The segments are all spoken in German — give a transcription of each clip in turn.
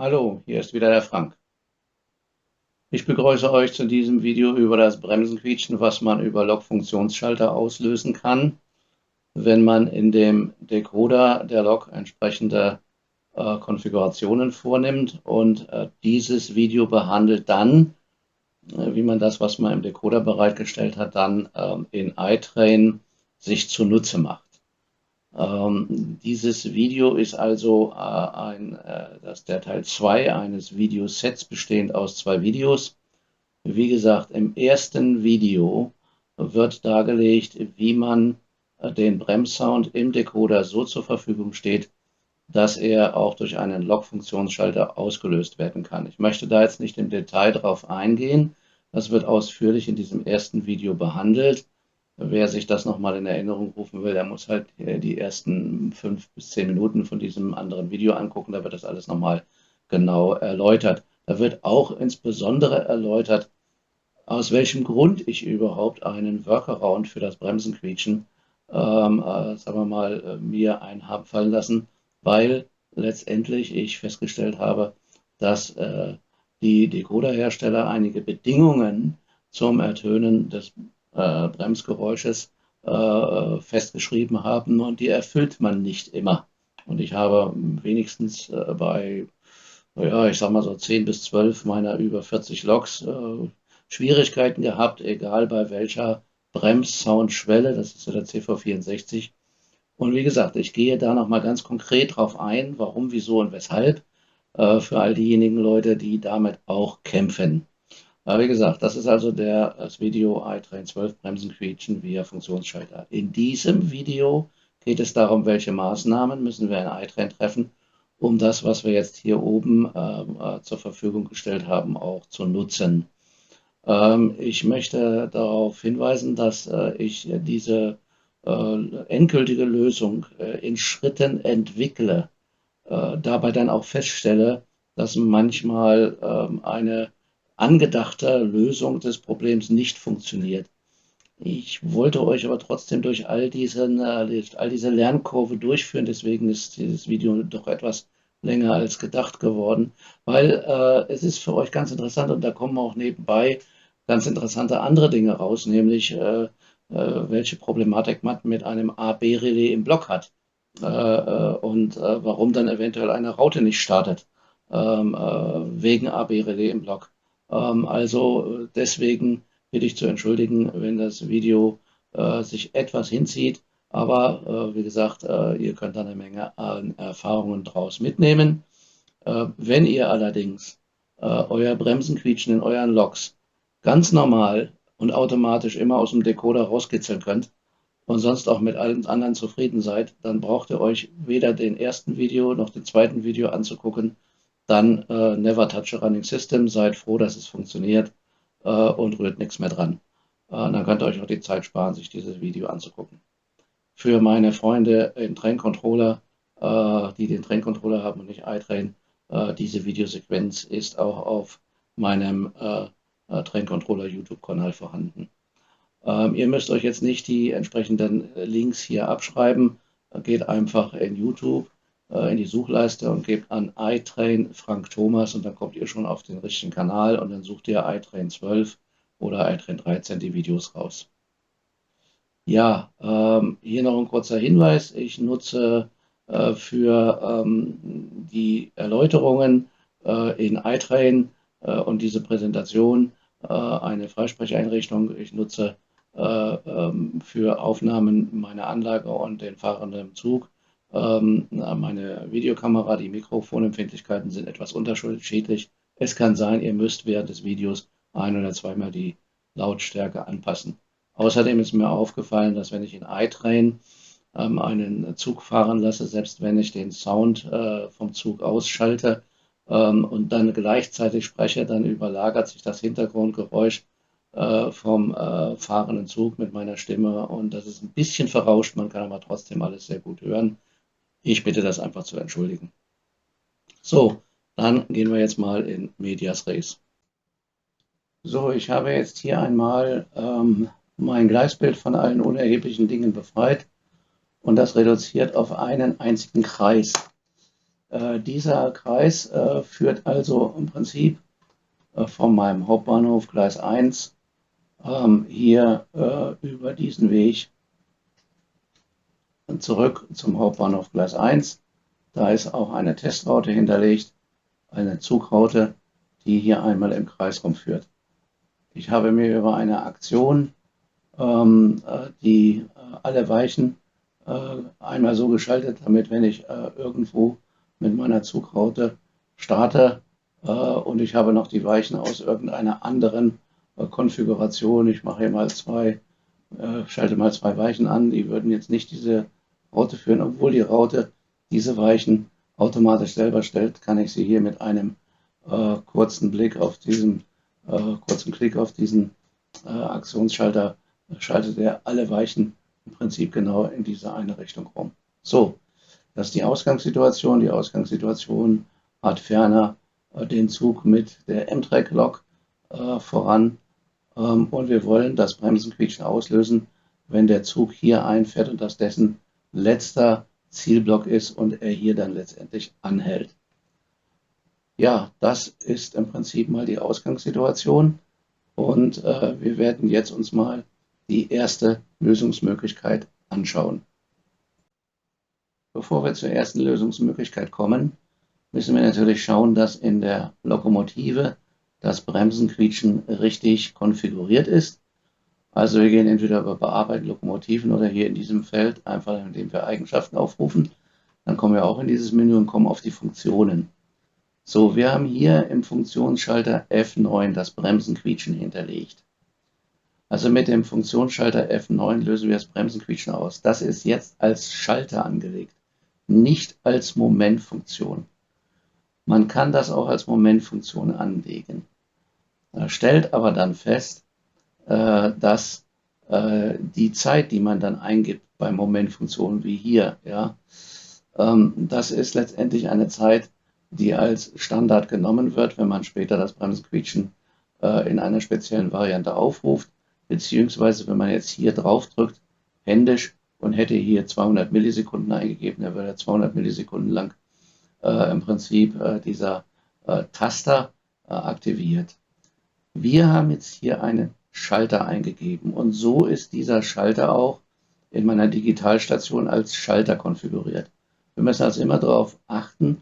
Hallo, hier ist wieder der Frank. Ich begrüße euch zu diesem Video über das Bremsenquietschen, was man über Lok-Funktionsschalter auslösen kann, wenn man in dem Decoder der Lok entsprechende Konfigurationen vornimmt. Und dieses Video behandelt dann, wie man das, was man im Decoder bereitgestellt hat, dann in iTrain sich zunutze macht. Dieses Video ist also der Teil 2 eines Videosets bestehend aus zwei Videos. Wie gesagt, im ersten Video wird dargelegt, wie man den Bremssound im Decoder so zur Verfügung steht, dass er auch durch einen Lok-Funktionsschalter ausgelöst werden kann. Ich möchte da jetzt nicht im Detail drauf eingehen. Das wird ausführlich in diesem ersten Video behandelt. Wer sich das nochmal in Erinnerung rufen will, der muss halt die ersten 5 bis 10 Minuten von diesem anderen Video angucken. Da wird das alles nochmal genau erläutert. Da wird auch insbesondere erläutert, aus welchem Grund ich überhaupt einen Workaround für das Bremsenquietschen, sagen wir mal, mir einen haben fallen lassen, weil letztendlich ich festgestellt habe, dass die Decoder-Hersteller einige Bedingungen zum Ertönen des Bremsgeräusches festgeschrieben haben und die erfüllt man nicht immer. Und ich habe wenigstens bei, ja, ich sag mal so 10 bis 12 meiner über 40 Loks Schwierigkeiten gehabt, egal bei welcher Bremssoundschwelle, das ist ja der CV64. Und wie gesagt, ich gehe da nochmal ganz konkret drauf ein, warum, wieso und weshalb, für all diejenigen Leute, die damit auch kämpfen. Aber wie gesagt, das ist also das Video iTrain 12 Bremsen quietschen via Funktionsschalter. In diesem Video geht es darum, welche Maßnahmen müssen wir in iTrain treffen, um das, was wir jetzt hier oben zur Verfügung gestellt haben, auch zu nutzen. Ich möchte darauf hinweisen, dass ich diese endgültige Lösung in Schritten entwickle, dabei dann auch feststelle, dass manchmal eine angedachte Lösung des Problems nicht funktioniert. Ich wollte euch aber trotzdem durch all diese Lernkurve durchführen, deswegen ist dieses Video doch etwas länger als gedacht geworden, weil es ist für euch ganz interessant und da kommen auch nebenbei ganz interessante andere Dinge raus, nämlich welche Problematik man mit einem A-B-Relais im Block hat und warum dann eventuell eine Raute nicht startet wegen A-B-Relais im Block. Also deswegen bitte ich zu entschuldigen, wenn das Video sich etwas hinzieht. Aber wie gesagt, ihr könnt da eine Menge an Erfahrungen draus mitnehmen. Wenn ihr allerdings euer Bremsenquietschen in euren Loks ganz normal und automatisch immer aus dem Decoder rauskitzeln könnt und sonst auch mit allen anderen zufrieden seid, dann braucht ihr euch weder den ersten Video noch den zweiten Video anzugucken. Dann never touch a running system, seid froh, dass es funktioniert und rührt nichts mehr dran. Dann könnt ihr euch auch die Zeit sparen, sich dieses Video anzugucken. Für meine Freunde im Train Controller, die den Train Controller haben und nicht iTrain, diese Videosequenz ist auch auf meinem Train Controller YouTube-Kanal vorhanden. Ihr müsst euch jetzt nicht die entsprechenden Links hier abschreiben. Geht einfach in YouTube in die Suchleiste und gebt an iTrain Frank Thomas und dann kommt ihr schon auf den richtigen Kanal und dann sucht ihr iTrain 12 oder iTrain 13 die Videos raus. Ja, hier noch ein kurzer Hinweis. Ich nutze für die Erläuterungen in iTrain und diese Präsentation eine Freisprecheinrichtung. Ich nutze für Aufnahmen meiner Anlage und den Fahrenden im Zug. Meine Videokamera, die Mikrofonempfindlichkeiten sind etwas unterschiedlich. Es kann sein, ihr müsst während des Videos ein- oder zweimal die Lautstärke anpassen. Außerdem ist mir aufgefallen, dass wenn ich in iTrain einen Zug fahren lasse, selbst wenn ich den Sound vom Zug ausschalte und dann gleichzeitig spreche, dann überlagert sich das Hintergrundgeräusch vom fahrenden Zug mit meiner Stimme und das ist ein bisschen verrauscht, man kann aber trotzdem alles sehr gut hören. Ich bitte das einfach zu entschuldigen. So, dann gehen wir jetzt mal in Medias Res. So, ich habe jetzt hier einmal mein Gleisbild von allen unerheblichen Dingen befreit und das reduziert auf einen einzigen Kreis. Dieser Kreis führt also im Prinzip von meinem Hauptbahnhof Gleis 1 hier über diesen Weg und zurück zum Hauptbahnhof Gleis 1. Da ist auch eine Testraute hinterlegt, eine Zugraute, die hier einmal im Kreis rumführt. Ich habe mir über eine Aktion die alle Weichen einmal so geschaltet, damit wenn ich irgendwo mit meiner Zugraute starte und ich habe noch die Weichen aus irgendeiner anderen Konfiguration, ich mache hier mal schalte mal zwei Weichen an, die würden jetzt nicht diese Raute führen, obwohl die Raute diese Weichen automatisch selber stellt, kann ich sie hier mit einem kurzen Blick auf kurzen Klick auf diesen Aktionsschalter schaltet er alle Weichen im Prinzip genau in diese eine Richtung rum. So, das ist die Ausgangssituation. Die Ausgangssituation hat ferner den Zug mit der M-Track-Lok voran und wir wollen das Bremsenquietschen auslösen, wenn der Zug hier einfährt und das dessen letzter Zielblock ist und er hier dann letztendlich anhält. Ja, das ist im Prinzip mal die Ausgangssituation und wir werden jetzt uns mal die erste Lösungsmöglichkeit anschauen. Bevor wir zur ersten Lösungsmöglichkeit kommen, müssen wir natürlich schauen, dass in der Lokomotive das Bremsenquietschen richtig konfiguriert ist. Also wir gehen entweder über Bearbeiten Lokomotiven oder hier in diesem Feld, einfach indem wir Eigenschaften aufrufen. Dann kommen wir auch in dieses Menü und kommen auf die Funktionen. So, wir haben hier im Funktionsschalter F9 das Bremsenquietschen hinterlegt. Also mit dem Funktionsschalter F9 lösen wir das Bremsenquietschen aus. Das ist jetzt als Schalter angelegt, nicht als Momentfunktion. Man kann das auch als Momentfunktion anlegen. Stellt aber dann fest, dass die Zeit, die man dann eingibt bei Momentfunktionen wie hier, ja, das ist letztendlich eine Zeit, die als Standard genommen wird, wenn man später das Bremsenquietschen in einer speziellen Variante aufruft, beziehungsweise wenn man jetzt hier drauf drückt, händisch und hätte hier 200 Millisekunden eingegeben, dann würde 200 Millisekunden lang im Prinzip dieser Taster aktiviert. Wir haben jetzt hier einen Schalter eingegeben und so ist dieser Schalter auch in meiner Digitalstation als Schalter konfiguriert. Wir müssen also immer darauf achten,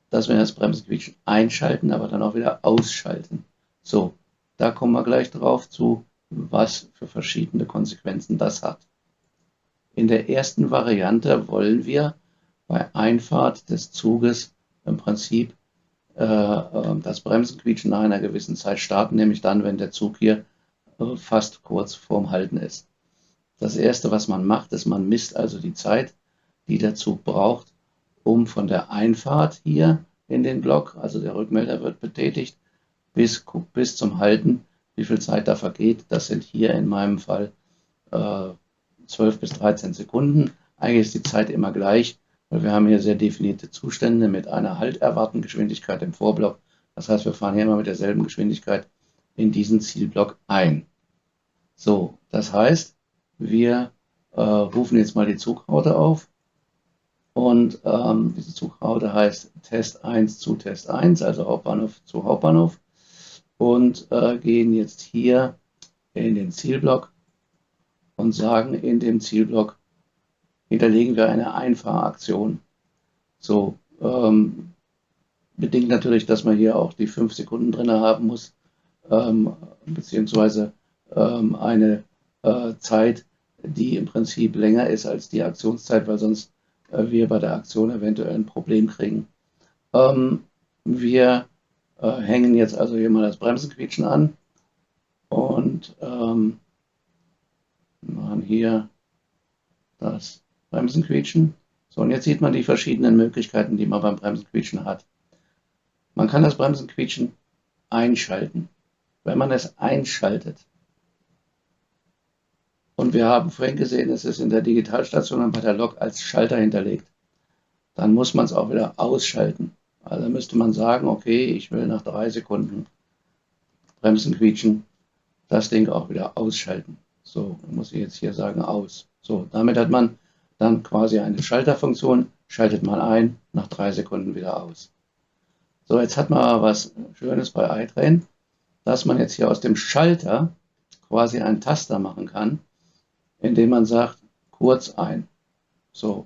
dass wir das Bremsenquietschen einschalten, aber dann auch wieder ausschalten. So, da kommen wir gleich drauf zu, was für verschiedene Konsequenzen das hat. In der ersten Variante wollen wir bei Einfahrt des Zuges im Prinzip das Bremsenquietschen nach einer gewissen Zeit starten, nämlich dann, wenn der Zug hier fast kurz vorm Halten ist. Das erste, was man macht, ist, man misst also die Zeit, die der Zug braucht, um von der Einfahrt hier in den Block, also der Rückmelder wird betätigt, bis zum Halten, wie viel Zeit da vergeht. Das sind hier in meinem Fall 12 bis 13 Sekunden. Eigentlich ist die Zeit immer gleich, weil wir haben hier sehr definierte Zustände mit einer Halterwartengeschwindigkeit im Vorblock. Das heißt, wir fahren hier immer mit derselben Geschwindigkeit in diesen Zielblock ein. So, das heißt, wir rufen jetzt mal die Zugraute auf und diese Zugraute heißt Test 1 zu Test 1, also Hauptbahnhof zu Hauptbahnhof und gehen jetzt hier in den Zielblock und sagen, in dem Zielblock hinterlegen wir eine Einfahraktion. So, bedingt natürlich, dass man hier auch die 5 Sekunden drin haben muss, beziehungsweise eine Zeit, die im Prinzip länger ist als die Aktionszeit, weil sonst wir bei der Aktion eventuell ein Problem kriegen. Wir hängen jetzt also hier mal das Bremsenquietschen an und machen hier das Bremsenquietschen. So, und jetzt sieht man die verschiedenen Möglichkeiten, die man beim Bremsenquietschen hat. Man kann das Bremsenquietschen einschalten. Wenn man es einschaltet, und wir haben vorhin gesehen, es ist in der Digitalstation und bei der Lok als Schalter hinterlegt, dann muss man es auch wieder ausschalten. Also müsste man sagen, okay, ich will nach 3 Sekunden Bremsenquietschen, das Ding auch wieder ausschalten. So, muss ich jetzt hier sagen, aus. So, damit hat man dann quasi eine Schalterfunktion, schaltet man ein, nach 3 Sekunden wieder aus. So, jetzt hat man was Schönes bei iTrain, dass man jetzt hier aus dem Schalter quasi einen Taster machen kann, indem man sagt, kurz ein. So.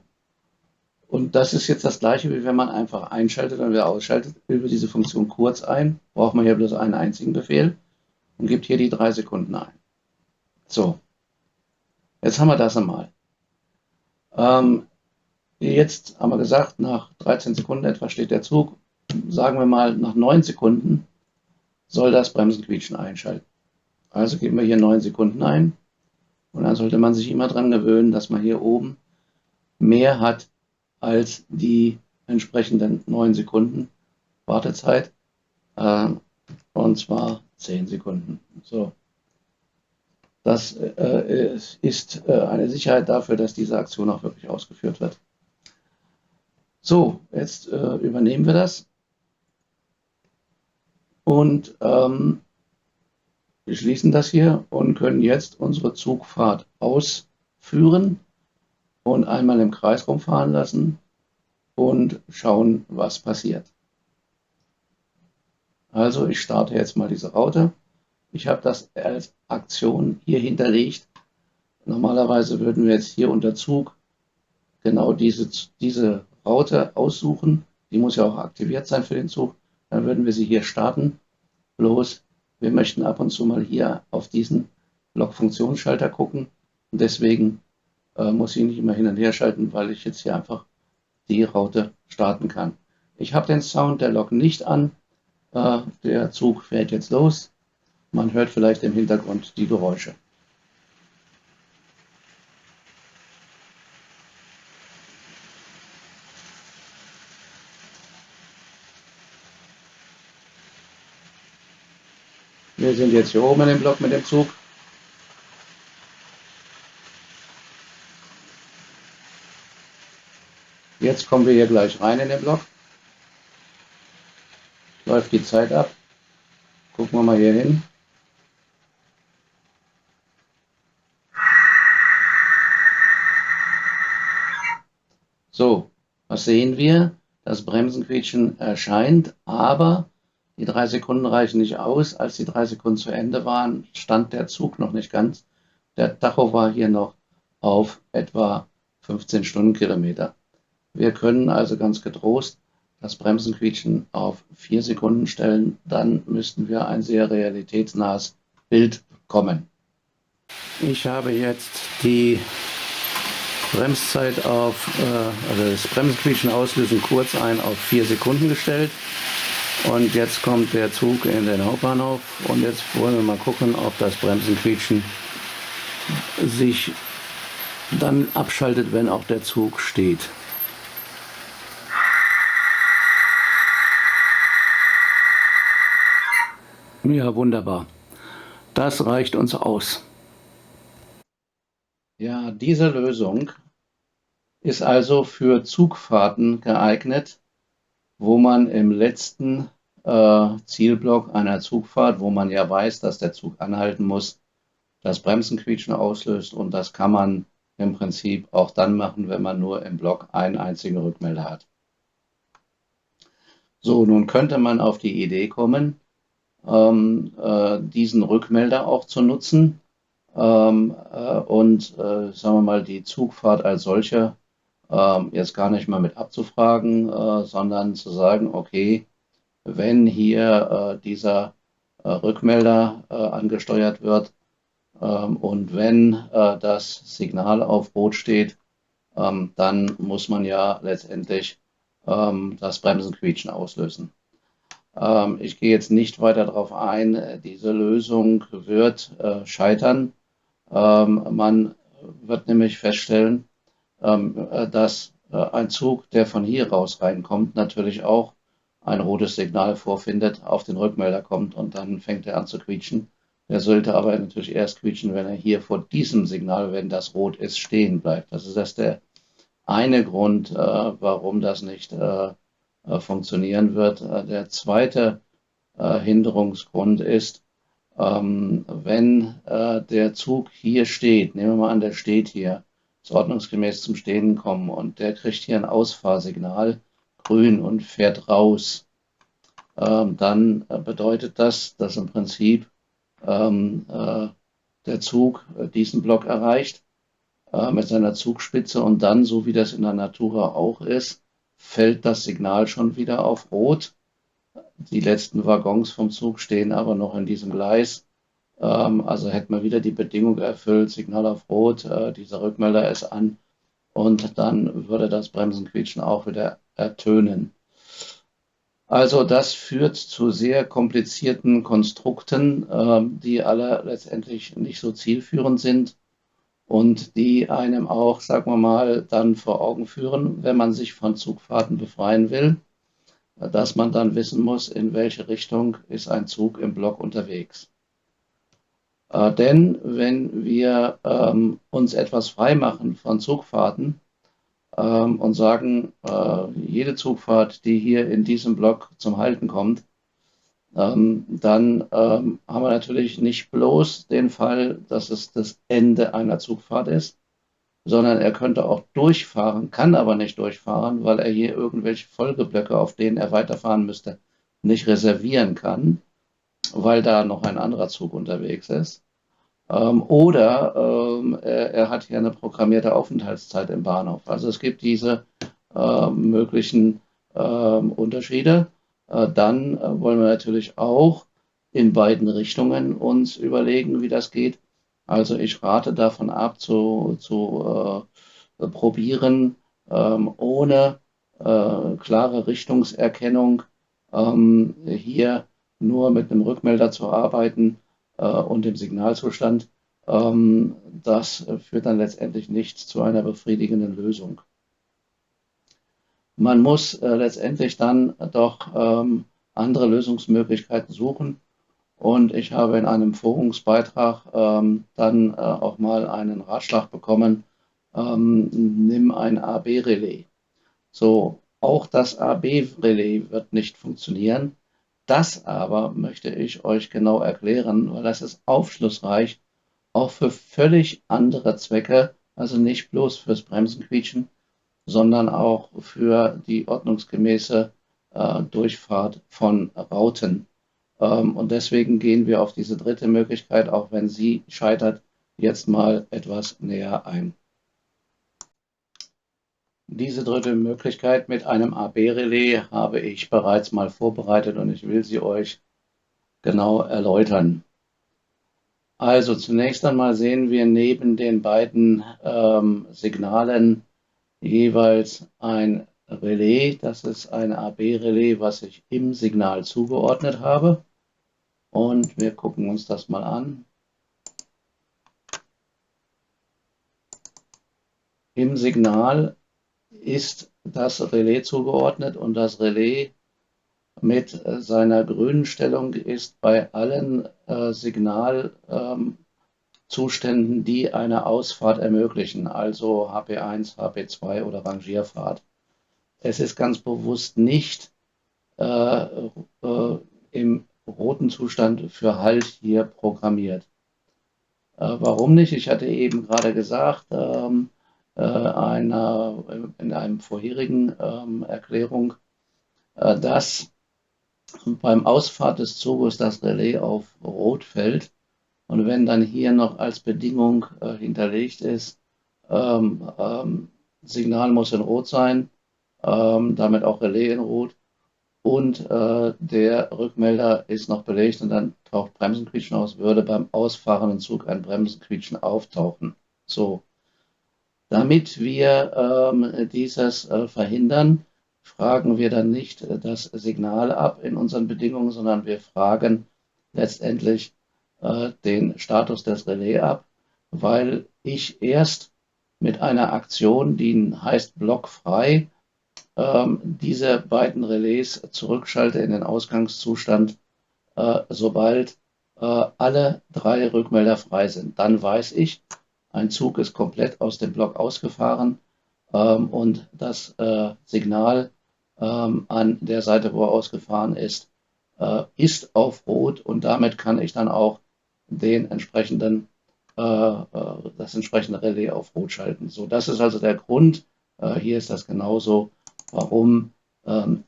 Und das ist jetzt das gleiche, wie wenn man einfach einschaltet und wieder ausschaltet. Über diese Funktion kurz ein braucht man hier bloß einen einzigen Befehl und gibt hier die 3 Sekunden ein. So, jetzt haben wir das einmal. Jetzt haben wir gesagt, nach 13 Sekunden etwa steht der Zug. Sagen wir mal, nach 9 Sekunden soll das Bremsenquietschen einschalten. Also geben wir hier 9 Sekunden ein. Und dann sollte man sich immer daran gewöhnen, dass man hier oben mehr hat als die entsprechenden 9 Sekunden Wartezeit. Und zwar 10 Sekunden. So. Das ist eine Sicherheit dafür, dass diese Aktion auch wirklich ausgeführt wird. So, jetzt übernehmen wir das und wir schließen das hier und können jetzt unsere Zugfahrt ausführen und einmal im Kreis rumfahren lassen und schauen, was passiert. Also ich starte jetzt mal diese Raute. Ich habe das als Aktion hier hinterlegt. Normalerweise würden wir jetzt hier unter Zug genau diese Raute aussuchen. Die muss ja auch aktiviert sein für den Zug. Dann würden wir sie hier starten. Bloß, wir möchten ab und zu mal hier auf diesen Lok-Funktionsschalter gucken. Und deswegen muss ich nicht immer hin und her schalten, weil ich jetzt hier einfach die Raute starten kann. Ich habe den Sound der Lok nicht an. Der Zug fährt jetzt los. Man hört vielleicht im Hintergrund die Geräusche. Wir sind jetzt hier oben in dem Block mit dem Zug. Jetzt kommen wir hier gleich rein in den Block. Läuft die Zeit ab. Gucken wir mal hier hin. So, was sehen wir? Das Bremsenquietschen erscheint, aber die 3 Sekunden reichen nicht aus. Als die 3 Sekunden zu Ende waren, stand der Zug noch nicht ganz. Der Tacho war hier noch auf etwa 15 Stundenkilometer. Wir können also ganz getrost das Bremsenquietschen auf 4 Sekunden stellen. Dann müssten wir ein sehr realitätsnahes Bild bekommen. Ich habe jetzt die Bremszeit auf, also das Bremsenquietschen auslösen kurz ein auf 4 Sekunden gestellt. Und jetzt kommt der Zug in den Hauptbahnhof und jetzt wollen wir mal gucken, ob das Bremsenquietschen sich dann abschaltet, wenn auch der Zug steht. Ja, wunderbar. Das reicht uns aus. Ja, diese Lösung ist also für Zugfahrten geeignet, wo man im letzten Zielblock einer Zugfahrt, wo man ja weiß, dass der Zug anhalten muss, das Bremsenquietschen auslöst. Und das kann man im Prinzip auch dann machen, wenn man nur im Block einen einzigen Rückmelder hat. So, nun könnte man auf die Idee kommen, diesen Rückmelder auch zu nutzen und sagen wir mal die Zugfahrt als solche jetzt gar nicht mal mit abzufragen, sondern zu sagen, okay, wenn hier dieser Rückmelder angesteuert wird und wenn das Signal auf Rot steht, dann muss man ja letztendlich das Bremsenquietschen auslösen. Ich gehe jetzt nicht weiter darauf ein. Diese Lösung wird scheitern. Man wird nämlich feststellen, dass ein Zug, der von hier raus reinkommt, natürlich auch ein rotes Signal vorfindet, auf den Rückmelder kommt und dann fängt er an zu quietschen. Der sollte aber natürlich erst quietschen, wenn er hier vor diesem Signal, wenn das rot ist, stehen bleibt. Das ist das der eine Grund, warum das nicht funktionieren wird. Der zweite Hinderungsgrund ist, wenn der Zug hier steht, nehmen wir mal an, der steht hier ist ordnungsgemäß zum Stehen kommen und der kriegt hier ein Ausfahrsignal, grün, und fährt raus. Dann bedeutet das, dass im Prinzip der Zug diesen Block erreicht mit seiner Zugspitze, und dann, so wie das in der Natura auch ist, fällt das Signal schon wieder auf Rot. Die letzten Waggons vom Zug stehen aber noch in diesem Gleis. Also hätte man wieder die Bedingung erfüllt, Signal auf Rot, dieser Rückmelder ist an, und dann würde das Bremsenquietschen auch wieder ertönen. Also das führt zu sehr komplizierten Konstrukten, die alle letztendlich nicht so zielführend sind und die einem auch, sagen wir mal, dann vor Augen führen, wenn man sich von Zugfahrten befreien will, dass man dann wissen muss, in welche Richtung ist ein Zug im Block unterwegs. Denn wenn wir uns etwas freimachen von Zugfahrten und sagen, jede Zugfahrt, die hier in diesem Block zum Halten kommt, dann haben wir natürlich nicht bloß den Fall, dass es das Ende einer Zugfahrt ist, sondern er könnte auch durchfahren, kann aber nicht durchfahren, weil er hier irgendwelche Folgeblöcke, auf denen er weiterfahren müsste, nicht reservieren kann, weil da noch ein anderer Zug unterwegs ist. Oder er hat hier eine programmierte Aufenthaltszeit im Bahnhof. Also es gibt diese möglichen Unterschiede. Dann wollen wir natürlich auch in beiden Richtungen uns überlegen, wie das geht. Also ich rate davon ab, zu probieren, ohne klare Richtungserkennung hier nur mit einem Rückmelder zu arbeiten und dem Signalzustand. Das führt dann letztendlich nicht zu einer befriedigenden Lösung. Man muss letztendlich dann doch andere Lösungsmöglichkeiten suchen. Und ich habe in einem Forumsbeitrag dann auch mal einen Ratschlag bekommen, nimm ein AB-Relais. So, auch das AB-Relais wird nicht funktionieren. Das aber möchte ich euch genau erklären, weil das ist aufschlussreich, auch für völlig andere Zwecke, also nicht bloß fürs Bremsenquietschen, sondern auch für die ordnungsgemäße Durchfahrt von Rauten. Und deswegen gehen wir auf diese dritte Möglichkeit, auch wenn sie scheitert, jetzt mal etwas näher ein. Diese dritte Möglichkeit mit einem AB-Relais habe ich bereits mal vorbereitet und ich will sie euch genau erläutern. Also zunächst einmal sehen wir neben den beiden Signalen jeweils ein Relais. Das ist ein AB-Relais, was ich im Signal zugeordnet habe. Und wir gucken uns das mal an. Im Signal ist das Relais zugeordnet und das Relais mit seiner grünen Stellung ist bei allen Signalzuständen, die eine Ausfahrt ermöglichen, also HP1, HP2 oder Rangierfahrt. Es ist ganz bewusst nicht im roten Zustand für Halt hier programmiert. Warum nicht? Ich hatte eben gerade gesagt, in einem vorherigen Erklärung, dass beim Ausfahrt des Zuges das Relais auf Rot fällt. Und wenn dann hier noch als Bedingung hinterlegt ist, Signal muss in Rot sein, damit auch Relais in Rot, und der Rückmelder ist noch belegt und dann taucht Bremsenquietschen aus, würde beim ausfahrenden Zug ein Bremsenquietschen auftauchen. So, damit wir dieses verhindern, fragen wir dann nicht das Signal ab in unseren Bedingungen, sondern wir fragen letztendlich den Status des Relais ab, weil ich erst mit einer Aktion, die heißt blockfrei, diese beiden Relais zurückschalte in den Ausgangszustand, sobald alle drei Rückmelder frei sind. Dann weiß ich, ein Zug ist komplett aus dem Block ausgefahren und das Signal an der Seite, wo er ausgefahren ist auf Rot, und damit kann ich dann auch den entsprechenden das entsprechende Relais auf Rot schalten. So, das ist also der Grund. Hier ist das genauso, warum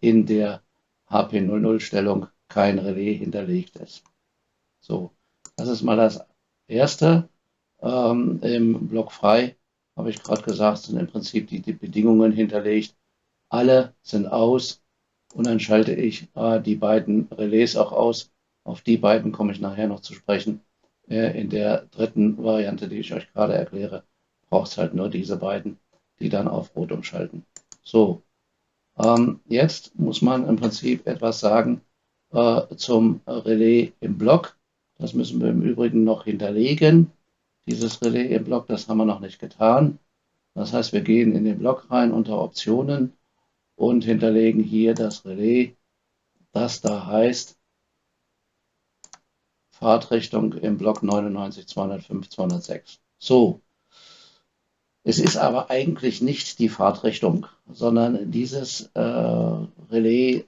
in der HP00-Stellung kein Relais hinterlegt ist. So, das ist mal das Erste. Im Block frei, habe ich gerade gesagt, sind im Prinzip die Bedingungen hinterlegt. Alle sind aus und dann schalte ich die beiden Relais auch aus. Auf die beiden komme ich nachher noch zu sprechen. In der dritten Variante, die ich euch gerade erkläre, braucht es halt nur diese beiden, die dann auf Rot umschalten. So, jetzt muss man im Prinzip etwas sagen zum Relais im Block. Das müssen wir im Übrigen noch hinterlegen. Dieses Relais im Block, das haben wir noch nicht getan. Das heißt, wir gehen in den Block rein unter Optionen und hinterlegen hier das Relais, das da heißt Fahrtrichtung im Block 99, 205, 206. So, es ist aber eigentlich nicht die Fahrtrichtung, sondern dieses Relais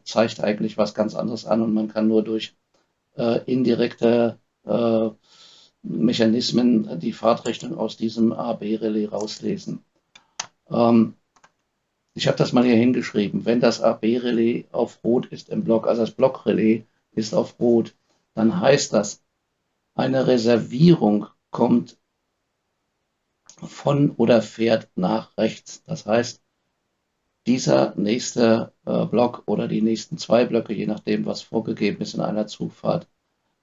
zeigt eigentlich was ganz anderes an und man kann nur durch indirekte Mechanismen die Fahrtrichtung aus diesem AB-Relais rauslesen. Ich habe das mal hier hingeschrieben. Wenn das AB-Relais auf Rot ist im Block, also das Blockrelais ist auf Rot, dann heißt das, eine Reservierung kommt von oder fährt nach rechts. Das heißt, dieser nächste Block oder die nächsten zwei Blöcke, je nachdem, was vorgegeben ist in einer Zugfahrt,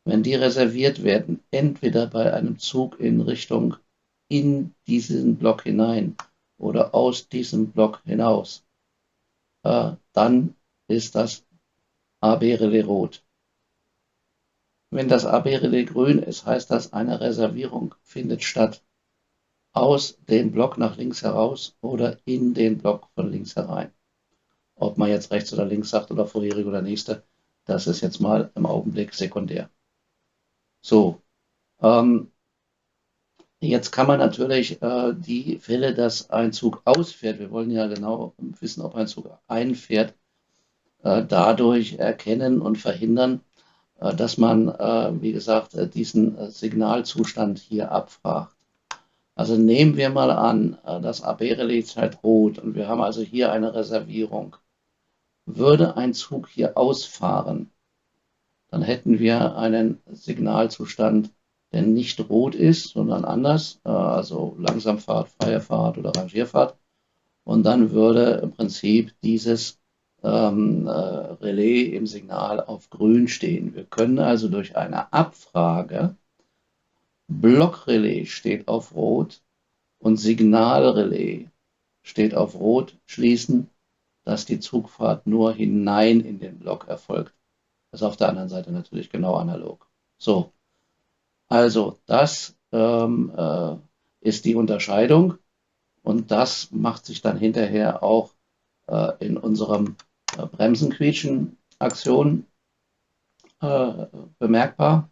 wenn die reserviert werden, entweder bei einem Zug in Richtung in diesen Block hinein oder aus diesem Block hinaus, dann ist das AB-Relais rot. Wenn das AB-Relais grün ist, heißt das, eine Reservierung findet statt aus dem Block nach links heraus oder in den Block von links herein. Ob man jetzt rechts oder links sagt oder vorherige oder nächste, das ist jetzt mal im Augenblick sekundär. So, jetzt kann man natürlich die Fälle, dass ein Zug ausfährt, wir wollen ja genau wissen, ob ein Zug einfährt, dadurch erkennen und verhindern, dass man, wie gesagt, diesen Signalzustand hier abfragt. Also nehmen wir mal an, das AB-Relais ist halt rot und wir haben also hier eine Reservierung. Würde ein Zug hier ausfahren, dann hätten wir einen Signalzustand, der nicht rot ist, sondern anders, also Langsamfahrt, freie Fahrt oder Rangierfahrt. Und dann würde im Prinzip dieses Relais im Signal auf grün stehen. Wir können also durch eine Abfrage Blockrelais steht auf rot und Signalrelais steht auf rot schließen, dass die Zugfahrt nur hinein in den Block erfolgt. Das ist auf der anderen Seite natürlich genau analog. So, also das ist die Unterscheidung und das macht sich dann hinterher auch in unserem Bremsenquietschen-Aktion bemerkbar.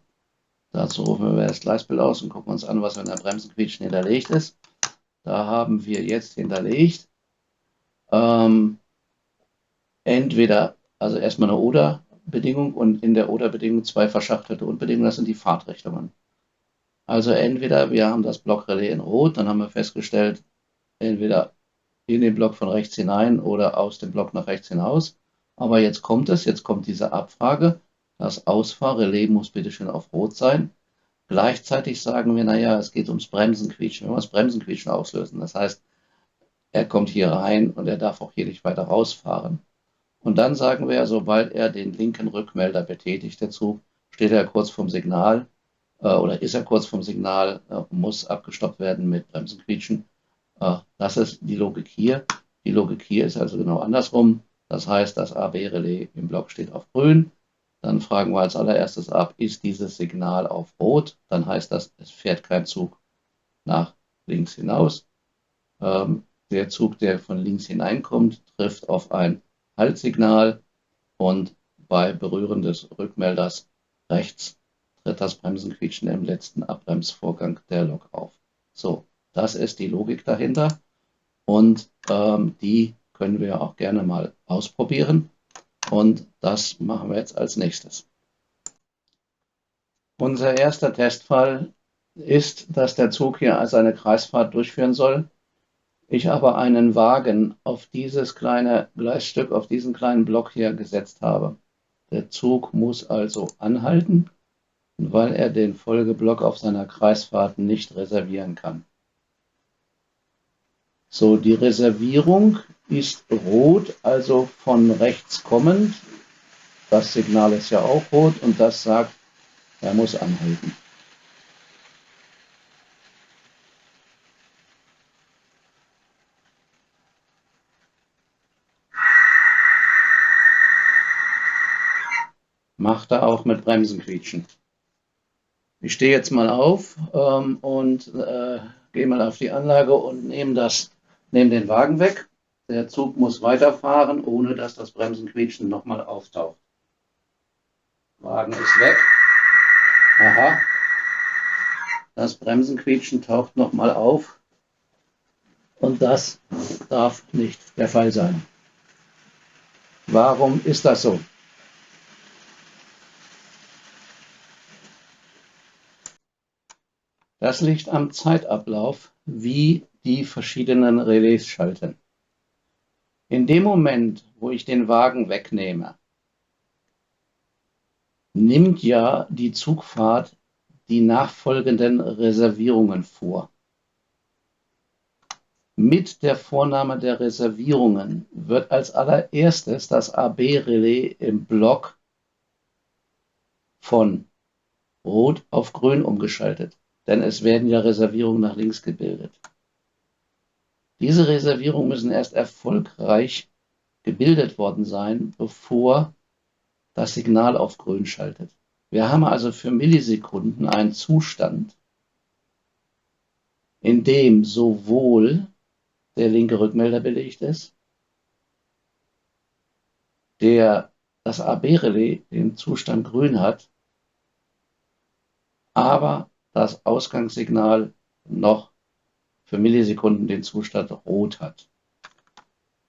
Dazu rufen wir das Gleisbild aus und gucken uns an, was in der Bremsenquietschen hinterlegt ist. Da haben wir jetzt hinterlegt entweder, also erstmal eine Oder-Bedingung und in der Oder-Bedingung zwei verschachtelte Und-Bedingungen, das sind die Fahrtrichtungen. Also entweder wir haben das Blockrelais in Rot, dann haben wir festgestellt, entweder in den Block von rechts hinein oder aus dem Block nach rechts hinaus. Aber jetzt kommt diese Abfrage, das Ausfahrrelais muss bitte schön auf Rot sein. Gleichzeitig sagen wir, naja, es geht ums Bremsenquietschen. Wir wollen das Bremsenquietschen auslösen. Das heißt, er kommt hier rein und er darf auch hier nicht weiter rausfahren. Und dann sagen wir, sobald er den linken Rückmelder betätigt, der Zug, steht er kurz vorm Signal oder ist er kurz vorm Signal, muss abgestoppt werden mit Bremsenquietschen. Das ist die Logik hier. Die Logik hier ist also genau andersrum. Das heißt, das AB-Relais im Block steht auf grün. Dann fragen wir als allererstes ab, ist dieses Signal auf rot? Dann heißt das, es fährt kein Zug nach links hinaus. Der Zug, der von links hineinkommt, trifft auf ein Haltsignal und bei Berühren des Rückmelders rechts tritt das Bremsenquietschen im letzten Abbremsvorgang der Lok auf. So, das ist die Logik dahinter und die können wir auch gerne mal ausprobieren und das machen wir jetzt als nächstes. Unser erster Testfall ist, dass der Zug hier seine Kreisfahrt durchführen soll. Ich aber einen Wagen auf dieses kleine Gleisstück, auf diesen kleinen Block hier gesetzt habe. Der Zug muss also anhalten, weil er den Folgeblock auf seiner Kreisfahrt nicht reservieren kann. So, die Reservierung ist rot, also von rechts kommend. Das Signal ist ja auch rot und das sagt, er muss anhalten. Macht er auch mit Bremsen quietschen. Ich stehe jetzt mal auf und gehe mal auf die Anlage und nehme den Wagen weg. Der Zug muss weiterfahren, ohne dass das Bremsenquietschen nochmal auftaucht. Wagen ist weg. Aha. Das Bremsenquietschen taucht nochmal auf. Und das darf nicht der Fall sein. Warum ist das so? Das liegt am Zeitablauf, wie die verschiedenen Relais schalten. In dem Moment, wo ich den Wagen wegnehme, nimmt ja die Zugfahrt die nachfolgenden Reservierungen vor. Mit der Vornahme der Reservierungen wird als allererstes das AB-Relais im Block von Rot auf Grün umgeschaltet, denn es werden ja Reservierungen nach links gebildet. Diese Reservierungen müssen erst erfolgreich gebildet worden sein, bevor das Signal auf Grün schaltet. Wir haben also für Millisekunden einen Zustand, in dem sowohl der linke Rückmelder belegt ist, das AB-Relais den Zustand grün hat, aber das Ausgangssignal noch für Millisekunden den Zustand rot hat.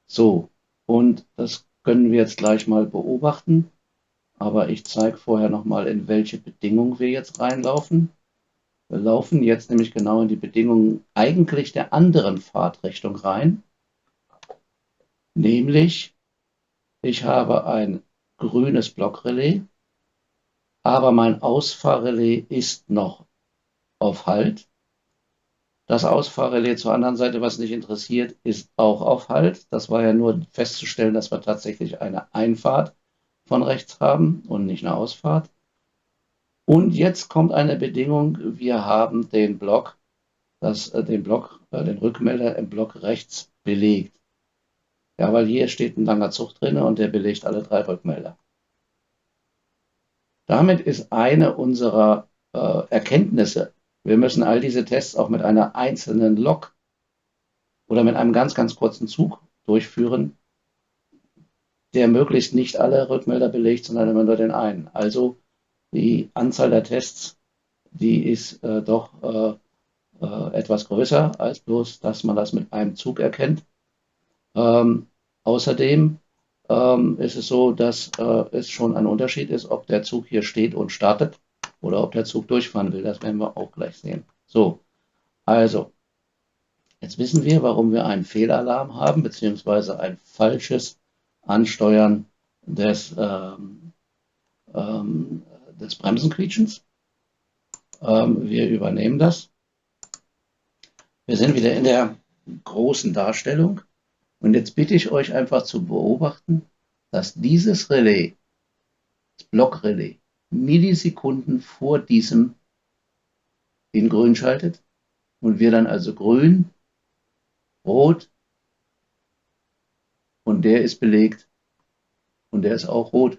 So, und das können wir jetzt gleich mal beobachten, aber ich zeige vorher nochmal, in welche Bedingungen wir jetzt reinlaufen. Wir laufen jetzt nämlich genau in die Bedingungen eigentlich der anderen Fahrtrichtung rein, nämlich ich habe ein grünes Blockrelais, aber mein Ausfahrrelais ist noch auf Halt. Das Ausfahrrelais zur anderen Seite, was nicht interessiert, ist auch auf Halt. Das war ja nur festzustellen, dass wir tatsächlich eine Einfahrt von rechts haben und nicht eine Ausfahrt. Und jetzt kommt eine Bedingung, wir haben den Rückmelder im Block rechts belegt. Ja, weil hier steht ein langer Zug drin und der belegt alle 3 Rückmelder. Damit ist eine unserer Erkenntnisse, wir müssen all diese Tests auch mit einer einzelnen Lok oder mit einem ganz, ganz kurzen Zug durchführen, der möglichst nicht alle Rückmelder belegt, sondern immer nur den einen. Also die Anzahl der Tests, die ist doch etwas größer als bloß, dass man das mit einem Zug erkennt. Außerdem ist es so, dass es schon ein Unterschied ist, ob der Zug hier steht und startet oder ob der Zug durchfahren will. Das werden wir auch gleich sehen. So, also, jetzt wissen wir, warum wir einen Fehlalarm haben, beziehungsweise ein falsches Ansteuern des Bremsenquietschens. Wir übernehmen das. Wir sind wieder in der großen Darstellung. Und jetzt bitte ich euch einfach zu beobachten, dass dieses Relais, das Blockrelais, Millisekunden vor diesem in grün schaltet und wir dann also grün, rot und der ist belegt und der ist auch rot.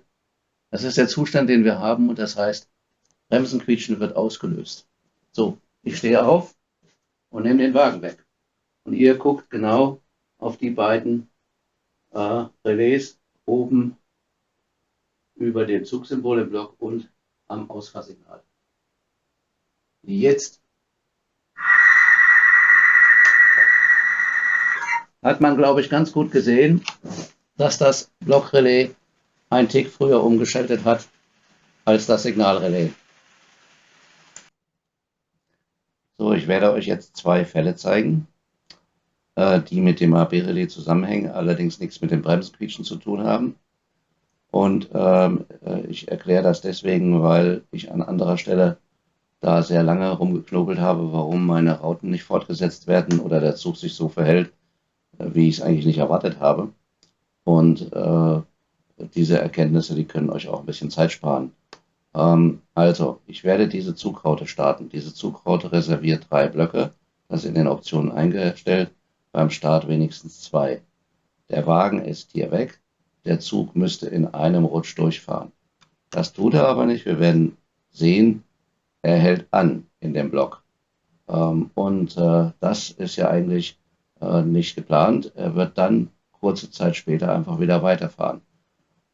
Das ist der Zustand, den wir haben und das heißt, Bremsenquietschen wird ausgelöst. So, ich stehe auf und nehme den Wagen weg. Und ihr guckt genau auf die beiden Relais oben über dem Zugsymbol im Block und am Ausfahrsignal. Jetzt hat man, glaube ich, ganz gut gesehen, dass das Blockrelais einen Tick früher umgeschaltet hat als das Signalrelais. So, ich werde euch jetzt zwei Fälle zeigen, die mit dem AB-Relais zusammenhängen, allerdings nichts mit dem Bremsquietschen zu tun haben. Und ich erkläre das deswegen, weil ich an anderer Stelle da sehr lange rumgeknobelt habe, warum meine Rauten nicht fortgesetzt werden oder der Zug sich so verhält, wie ich es eigentlich nicht erwartet habe. Und diese Erkenntnisse, die können euch auch ein bisschen Zeit sparen. Also, ich werde diese Zugraute starten. Diese Zugraute reserviert 3 Blöcke, das ist in den Optionen eingestellt, beim Start wenigstens 2. Der Wagen ist hier weg, der Zug müsste in einem Rutsch durchfahren. Das tut er aber nicht, wir werden sehen, er hält an in dem Block. Das ist ja eigentlich nicht geplant. Er wird dann kurze Zeit später einfach wieder weiterfahren.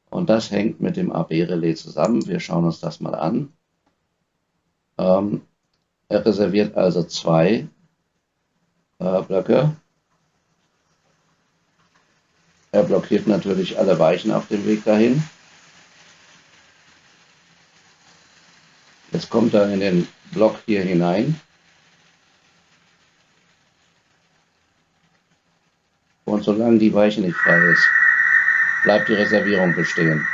Und das hängt mit dem AB-Relais zusammen. Wir schauen uns das mal an. Er reserviert also 2 Blöcke. Er blockiert natürlich alle Weichen auf dem Weg dahin. Jetzt kommt er in den Block hier hinein. Und solange die Weiche nicht frei ist, bleibt die Reservierung bestehen.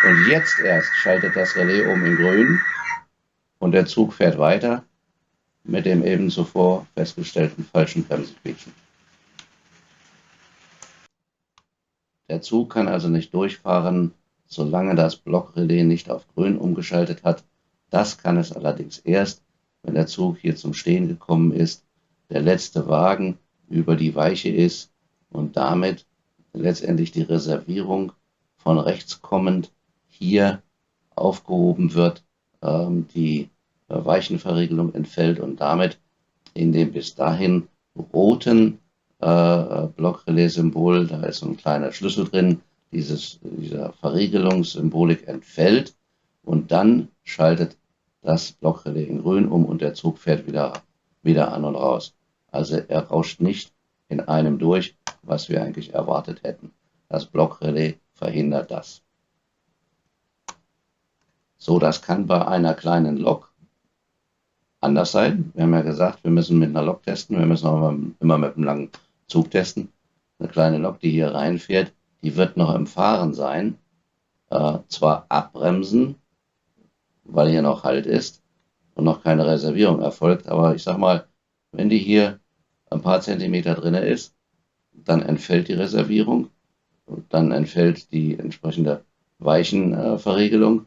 Und jetzt erst schaltet das Relais um in grün und der Zug fährt weiter mit dem eben zuvor festgestellten falschen Bremsenquietschen. Der Zug kann also nicht durchfahren, solange das Blockrelais nicht auf grün umgeschaltet hat. Das kann es allerdings erst, wenn der Zug hier zum Stehen gekommen ist, der letzte Wagen über die Weiche ist und damit letztendlich die Reservierung von rechts kommend hier aufgehoben wird, die Weichenverriegelung entfällt und damit in dem bis dahin roten Blockrelais-Symbol, da ist so ein kleiner Schlüssel drin, dieser Verriegelungssymbolik entfällt und dann schaltet das Blockrelais in grün um und der Zug fährt wieder an und raus. Also er rauscht nicht in einem durch, was wir eigentlich erwartet hätten. Das Blockrelais verhindert das. So, das kann bei einer kleinen Lok anders sein. Wir haben ja gesagt, wir müssen mit einer Lok testen, wir müssen auch immer mit einem langen Zug testen. Eine kleine Lok, die hier reinfährt, die wird noch im Fahren sein, zwar abbremsen, weil hier noch Halt ist und noch keine Reservierung erfolgt, aber ich sag mal, wenn die hier ein paar Zentimeter drin ist, dann entfällt die Reservierung, dann entfällt die entsprechende Weichenverriegelung,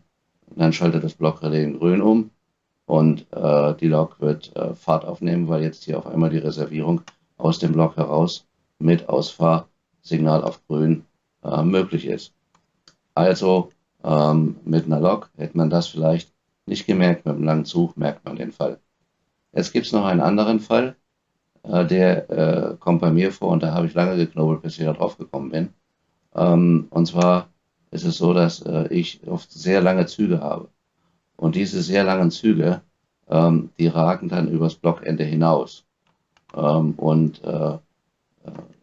dann schaltet das Blockrelais in grün um und die Lok wird Fahrt aufnehmen, weil jetzt hier auf einmal die Reservierung aus dem Block heraus mit Ausfahrsignal auf grün möglich ist. Also mit einer Lok hätte man das vielleicht nicht gemerkt, mit einem langen Zug merkt man den Fall. Jetzt gibt es noch einen anderen Fall, der kommt bei mir vor und da habe ich lange geknobelt, bis ich da drauf gekommen bin. Und zwar ist es so, dass ich oft sehr lange Züge habe. Und diese sehr langen Züge, die ragen dann übers Blockende hinaus.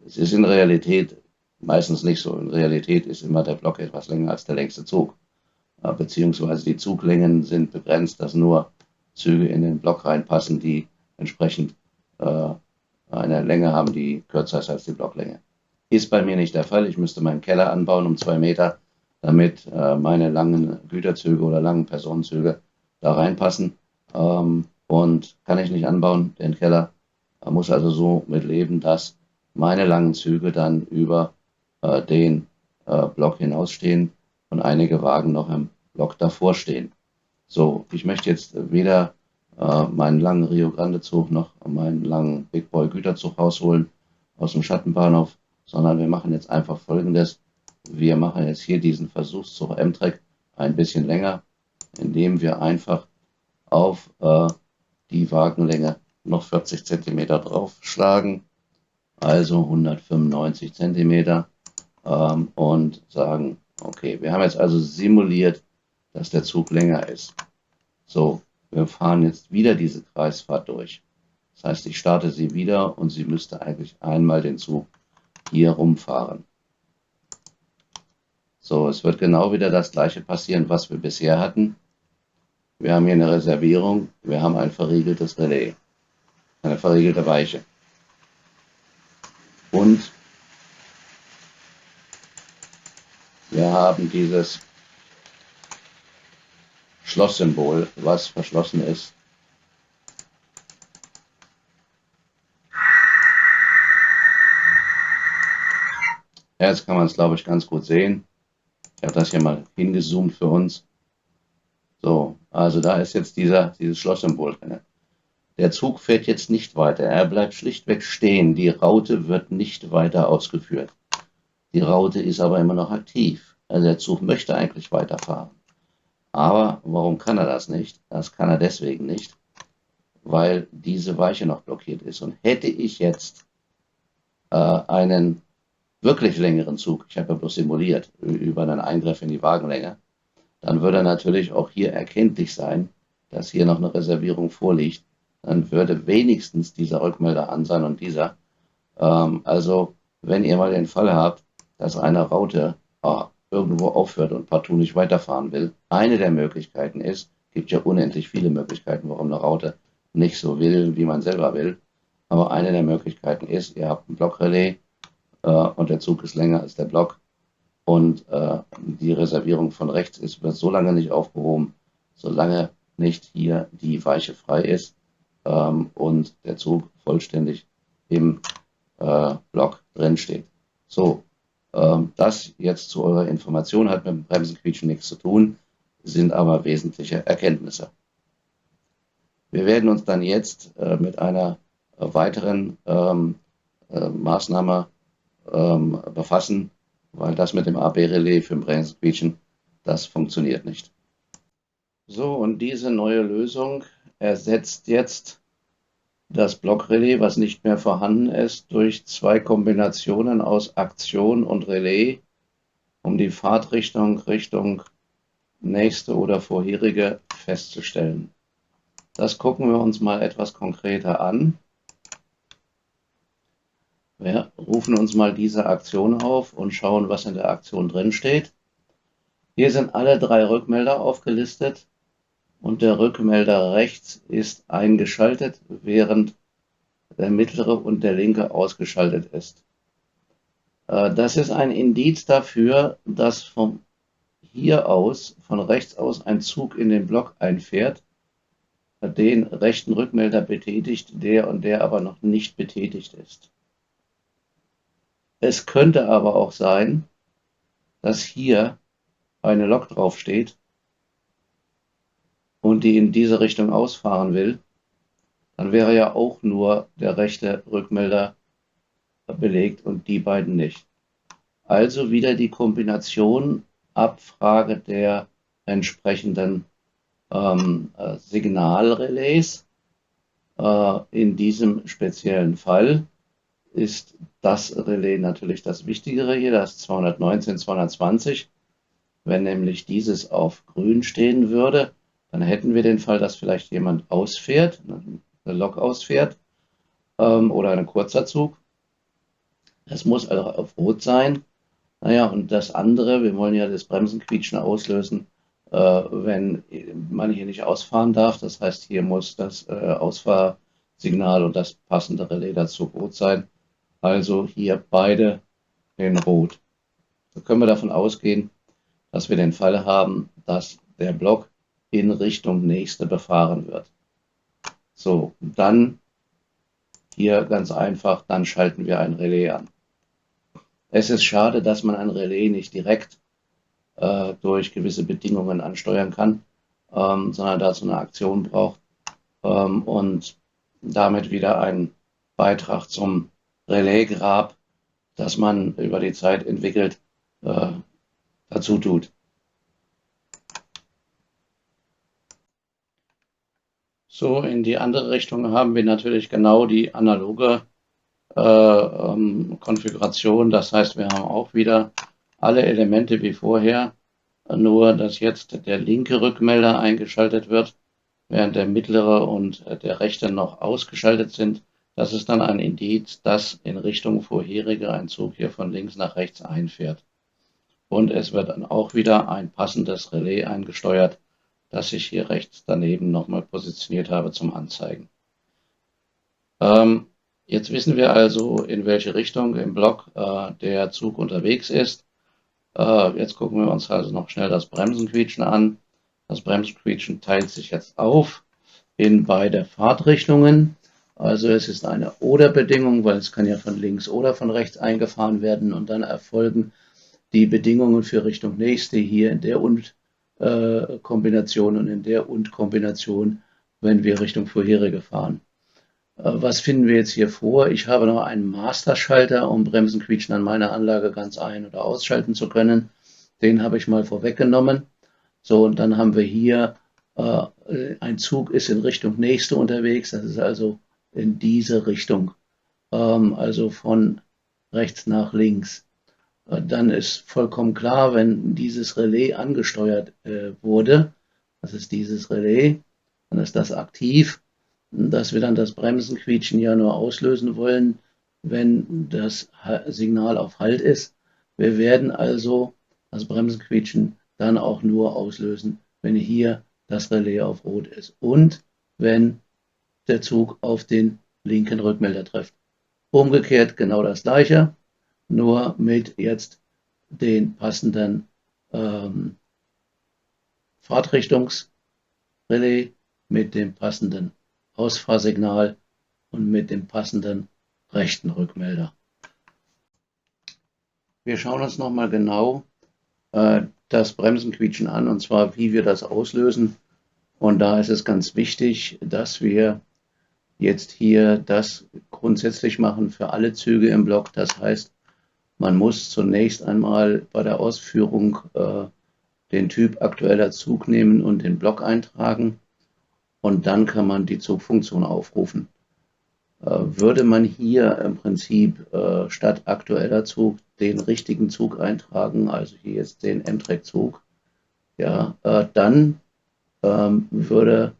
Es ist in Realität meistens nicht so. In Realität ist immer der Block etwas länger als der längste Zug. Beziehungsweise die Zuglängen sind begrenzt, dass nur Züge in den Block reinpassen, die entsprechend eine Länge haben, die kürzer ist als die Blocklänge. Ist bei mir nicht der Fall. Ich müsste meinen Keller anbauen um 2 Meter, damit meine langen Güterzüge oder langen Personenzüge da reinpassen. Und kann ich nicht anbauen, den Keller. Muss also so mit leben, dass meine langen Züge dann über den Block hinausstehen und einige Wagen noch im Block davor stehen. So, ich möchte jetzt weder meinen langen Rio Grande Zug noch meinen langen Big Boy Güterzug rausholen aus dem Schattenbahnhof, sondern wir machen jetzt einfach Folgendes. Wir machen jetzt hier diesen Versuchszug M-Track ein bisschen länger, indem wir einfach auf die Wagenlänge noch 40 cm draufschlagen, also 195 cm und sagen, okay, wir haben jetzt also simuliert, dass der Zug länger ist. So, wir fahren jetzt wieder diese Kreisfahrt durch. Das heißt, ich starte sie wieder und sie müsste eigentlich einmal den Zug hier rumfahren. So, es wird genau wieder das gleiche passieren, was wir bisher hatten. Wir haben hier eine Reservierung, wir haben ein verriegeltes Relais. eine verriegelte Weiche. Und wir haben dieses Schlosssymbol, was verschlossen ist. Ja, jetzt kann man es, glaube ich, ganz gut sehen. Ich habe das hier mal hingezoomt für uns. So, also da ist jetzt dieses Schlosssymbol drin. Der Zug fährt jetzt nicht weiter. Er bleibt schlichtweg stehen. Die Raute wird nicht weiter ausgeführt. Die Raute ist aber immer noch aktiv. Also der Zug möchte eigentlich weiterfahren. Aber warum kann er das nicht? Das kann er deswegen nicht, weil diese Weiche noch blockiert ist. Und hätte ich jetzt einen wirklich längeren Zug, ich habe ja bloß simuliert, über einen Eingriff in die Wagenlänge, dann würde natürlich auch hier erkenntlich sein, dass hier noch eine Reservierung vorliegt. Dann würde wenigstens dieser Rückmelder an sein und dieser. Also wenn ihr mal den Fall habt, dass eine Raute irgendwo aufhört und partout nicht weiterfahren will, eine der Möglichkeiten ist, gibt ja unendlich viele Möglichkeiten, warum eine Raute nicht so will, wie man selber will, aber eine der Möglichkeiten ist, ihr habt ein Blockrelais und der Zug ist länger als der Block und die Reservierung von rechts wird so lange nicht aufgehoben, solange nicht hier die Weiche frei ist und der Zug vollständig im Block drin steht. So, das jetzt zu eurer Information hat mit dem Bremsenquietschen nichts zu tun, sind aber wesentliche Erkenntnisse. Wir werden uns dann jetzt mit einer weiteren Maßnahme befassen, weil das mit dem AB-Relais für den Bremsenquietschen, das funktioniert nicht. So, und diese neue Lösung ersetzt jetzt das Blockrelais, was nicht mehr vorhanden ist, durch zwei Kombinationen aus Aktion und Relais, um die Fahrtrichtung Richtung nächste oder vorherige festzustellen. Das gucken wir uns mal etwas konkreter an. Wir rufen uns mal diese Aktion auf und schauen, was in der Aktion drin steht. Hier sind alle drei Rückmelder aufgelistet und der Rückmelder rechts ist eingeschaltet, während der mittlere und der linke ausgeschaltet ist. Das ist ein Indiz dafür, dass von hier aus, von rechts aus, ein Zug in den Block einfährt, den rechten Rückmelder betätigt, der und der aber noch nicht betätigt ist. Es könnte aber auch sein, dass hier eine Lok draufsteht und die in diese Richtung ausfahren will. Dann wäre ja auch nur der rechte Rückmelder belegt und die beiden nicht. Also wieder die Kombination Abfrage der entsprechenden Signalrelais. In diesem speziellen Fall ist das Relais natürlich das Wichtigere hier, das 219, 220. Wenn nämlich dieses auf grün stehen würde, dann hätten wir den Fall, dass vielleicht jemand ausfährt, eine Lok ausfährt oder ein kurzer Zug. Es muss also auf rot sein. Naja, und das andere, wir wollen ja das Bremsenquietschen auslösen, wenn man hier nicht ausfahren darf. Das heißt, hier muss das Ausfahrsignal und das passende Relais dazu rot sein. Also hier beide in rot. So können wir davon ausgehen, dass wir den Fall haben, dass der Block in Richtung nächste befahren wird. So, dann hier ganz einfach, dann schalten wir ein Relais an. Es ist schade, dass man ein Relais nicht direkt durch gewisse Bedingungen ansteuern kann, sondern dazu eine Aktion braucht und damit wieder ein Beitrag zum Relaisgrab, das man über die Zeit entwickelt, dazu tut. So, in die andere Richtung haben wir natürlich genau die analoge Konfiguration. Das heißt, wir haben auch wieder alle Elemente wie vorher, nur dass jetzt der linke Rückmelder eingeschaltet wird, während der mittlere und der rechte noch ausgeschaltet sind. Das ist dann ein Indiz, dass in Richtung vorherige ein Zug hier von links nach rechts einfährt. Und es wird dann auch wieder ein passendes Relais eingesteuert, das ich hier rechts daneben nochmal positioniert habe zum Anzeigen. Jetzt wissen wir also, in welche Richtung im Block der Zug unterwegs ist. Jetzt gucken wir uns also noch schnell das Bremsenquietschen an. Das Bremsenquietschen teilt sich jetzt auf in beide Fahrtrichtungen. Also es ist eine Oder-Bedingung, weil es kann ja von links oder von rechts eingefahren werden und dann erfolgen die Bedingungen für Richtung nächste hier in der Und-Kombination und in der Und-Kombination, wenn wir Richtung vorherige fahren. Was finden wir jetzt hier vor? Ich habe noch einen Masterschalter, um Bremsenquietschen an meiner Anlage ganz ein- oder ausschalten zu können. Den habe ich mal vorweggenommen. So, und dann haben wir hier, ein Zug ist in Richtung nächste unterwegs. Das ist also in diese Richtung, also von rechts nach links. Dann ist vollkommen klar, wenn dieses Relais angesteuert wurde, das ist dieses Relais, dann ist das aktiv, dass wir dann das Bremsenquietschen ja nur auslösen wollen, wenn das Signal auf Halt ist. Wir werden also das Bremsenquietschen dann auch nur auslösen, wenn hier das Relais auf Rot ist und wenn der Zug auf den linken Rückmelder trifft. Umgekehrt genau das gleiche, nur mit jetzt den passenden Fahrtrichtungsrelais, mit dem passenden Ausfahrsignal und mit dem passenden rechten Rückmelder. Wir schauen uns nochmal genau das Bremsenquietschen an, und zwar wie wir das auslösen. Und da ist es ganz wichtig, dass wir jetzt hier das grundsätzlich machen für alle Züge im Block. Das heißt, man muss zunächst einmal bei der Ausführung den Typ aktueller Zug nehmen und den Block eintragen und dann kann man die Zugfunktion aufrufen. Würde man hier im Prinzip statt aktueller Zug den richtigen Zug eintragen, also hier jetzt den M-Track-Zug, ja, dann würde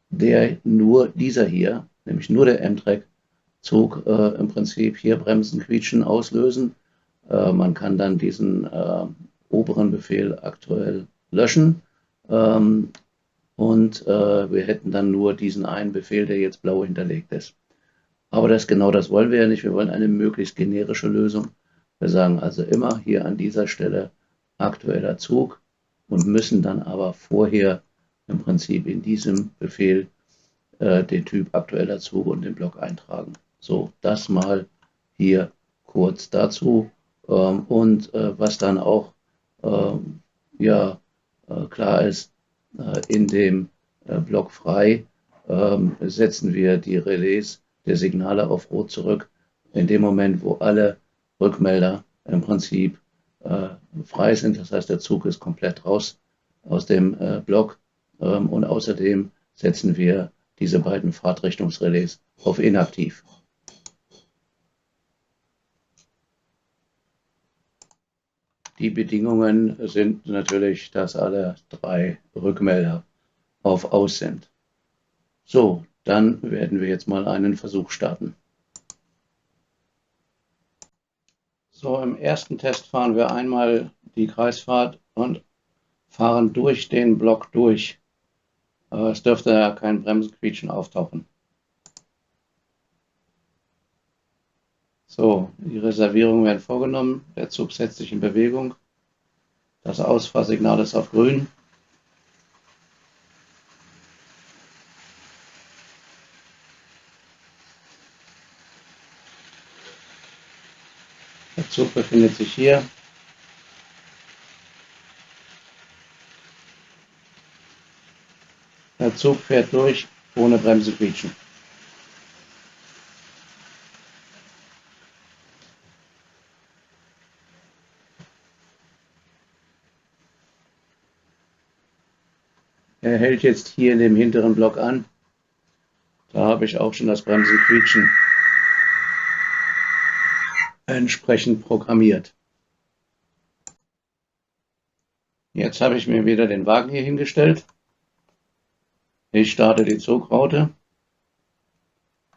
dieser hier, nämlich nur der M-Track-Zug, im Prinzip hier Bremsen, Quietschen auslösen. Man kann dann diesen oberen Befehl aktuell löschen und wir hätten dann nur diesen einen Befehl, der jetzt blau hinterlegt ist. Aber genau das wollen wir ja nicht. Wir wollen eine möglichst generische Lösung. Wir sagen also immer hier an dieser Stelle aktueller Zug und müssen dann aber vorher im Prinzip in diesem Befehl den Typ aktueller Zug und den Block eintragen. So, das mal hier kurz dazu. Und was dann auch ja, klar ist, in dem Block frei setzen wir die Relais der Signale auf Rot zurück. In dem Moment, wo alle Rückmelder im Prinzip frei sind, das heißt, der Zug ist komplett raus aus dem Block. Und außerdem setzen wir diese beiden Fahrtrichtungsrelais auf inaktiv. Die Bedingungen sind natürlich, dass alle drei Rückmelder auf Aus sind. So, dann werden wir jetzt mal einen Versuch starten. So, im ersten Test fahren wir einmal die Kreisfahrt und fahren durch den Block durch. Es dürfte ja kein Bremsenquietschen auftauchen. So, die Reservierungen werden vorgenommen. Der Zug setzt sich in Bewegung. Das Ausfahrsignal ist auf grün. Der Zug befindet sich hier. Der Zug fährt durch, ohne Bremse quietschen. Er hält jetzt hier in dem hinteren Block an. Da habe ich auch schon das Bremsenquietschen entsprechend programmiert. Jetzt habe ich mir wieder den Wagen hier hingestellt. Ich starte die Zugraute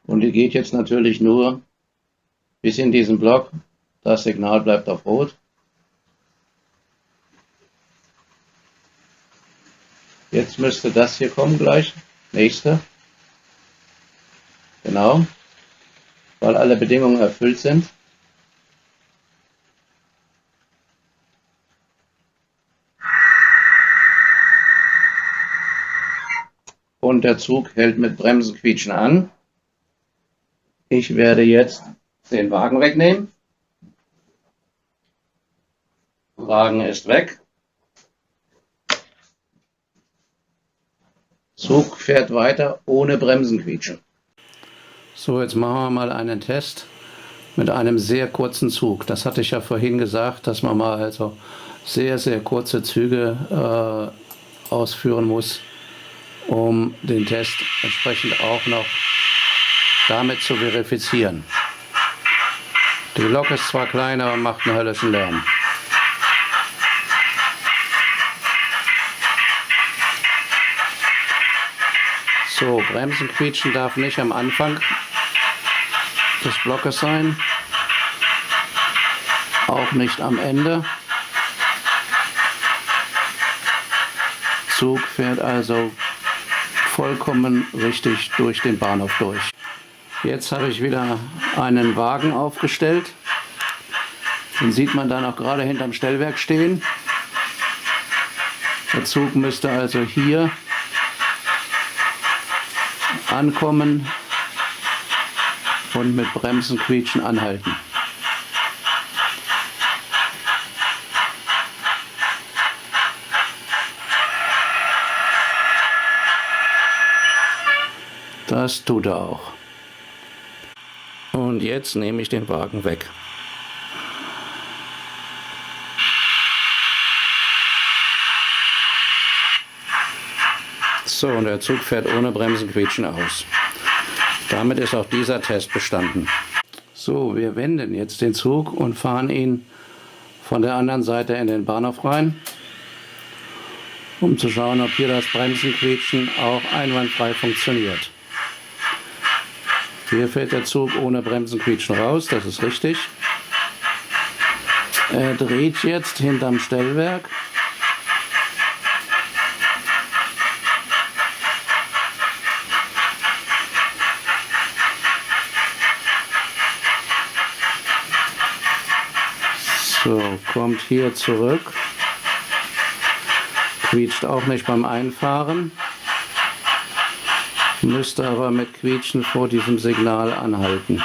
und die geht jetzt natürlich nur bis in diesen Block. Das Signal bleibt auf Rot. Jetzt müsste das hier kommen gleich. Nächste. Genau. genau, weil alle Bedingungen erfüllt sind. Und der Zug hält mit Bremsenquietschen an. Ich werde jetzt den Wagen wegnehmen. Wagen ist weg. Zug fährt weiter ohne Bremsenquietschen. So, jetzt machen wir mal einen Test mit einem sehr kurzen Zug. Das hatte ich ja vorhin gesagt, dass man mal also sehr, sehr kurze Züge ausführen muss, um den Test entsprechend auch noch damit zu verifizieren. Die Lok ist zwar klein, aber macht einen höllischen Lärm. So, Bremsen quietschen darf nicht am Anfang des Blockes sein, auch nicht am Ende. Zug fährt also vollkommen richtig durch den Bahnhof durch. Jetzt habe ich wieder einen Wagen aufgestellt. Den sieht man dann auch gerade hinterm Stellwerk stehen. Der Zug müsste also hier ankommen und mit Bremsenquietschen anhalten. Das tut er auch. Und jetzt nehme ich den Wagen weg. So, und der Zug fährt ohne Bremsenquietschen aus. Damit ist auch dieser Test bestanden. So, wir wenden jetzt den Zug und fahren ihn von der anderen Seite in den Bahnhof rein, um zu schauen, ob hier das Bremsenquietschen auch einwandfrei funktioniert. Hier fährt der Zug ohne Bremsenquietschen raus, das ist richtig. Er dreht jetzt hinterm Stellwerk. So, kommt hier zurück. Quietscht auch nicht beim Einfahren. Müsste aber mit Quietschen vor diesem Signal anhalten.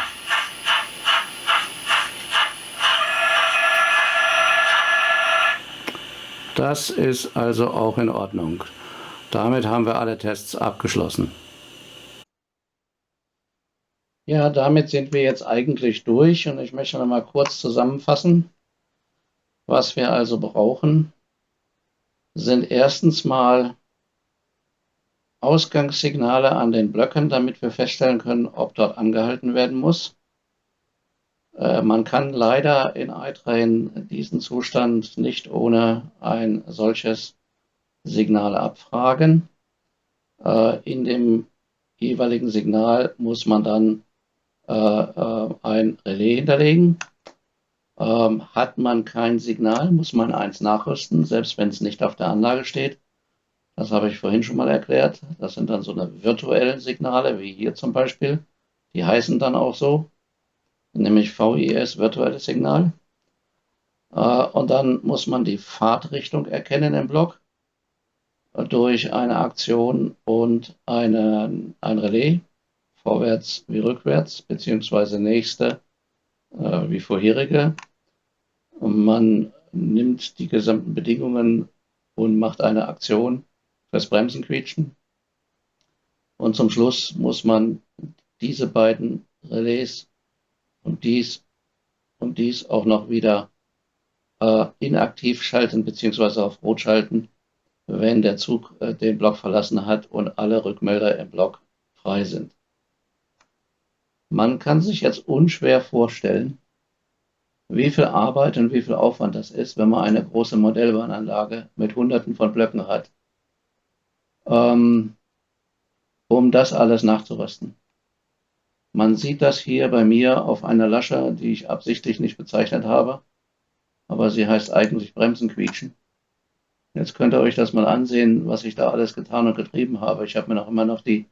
Das ist also auch in Ordnung. Damit haben wir alle Tests abgeschlossen. Ja, damit sind wir jetzt eigentlich durch und ich möchte noch mal kurz zusammenfassen. Was wir also brauchen, sind erstens mal Ausgangssignale an den Blöcken, damit wir feststellen können, ob dort angehalten werden muss. Man kann leider in iTrain diesen Zustand nicht ohne ein solches Signal abfragen. In dem jeweiligen Signal muss man dann ein Relais hinterlegen. Hat man kein Signal, muss man eins nachrüsten, selbst wenn es nicht auf der Anlage steht. Das habe ich vorhin schon mal erklärt. Das sind dann so eine virtuellen Signale, wie hier zum Beispiel. Die heißen dann auch so, nämlich VIS, virtuelles Signal. Und dann muss man die Fahrtrichtung erkennen im Block durch eine Aktion und ein Relais, vorwärts wie rückwärts, beziehungsweise nächste wie vorherige. Und man nimmt die gesamten Bedingungen und macht eine Aktion fürs Bremsenquietschen. Und zum Schluss muss man diese beiden Relais und dies auch noch wieder inaktiv schalten bzw. auf Rot schalten, wenn der Zug den Block verlassen hat und alle Rückmelder im Block frei sind. Man kann sich jetzt unschwer vorstellen, wie viel Arbeit und wie viel Aufwand das ist, wenn man eine große Modellbahnanlage mit Hunderten von Blöcken hat, um das alles nachzurüsten. Man sieht das hier bei mir auf einer Lasche, die ich absichtlich nicht bezeichnet habe, aber sie heißt eigentlich Bremsenquietschen. Jetzt könnt ihr euch das mal ansehen, was ich da alles getan und getrieben habe. Ich habe mir noch immer noch die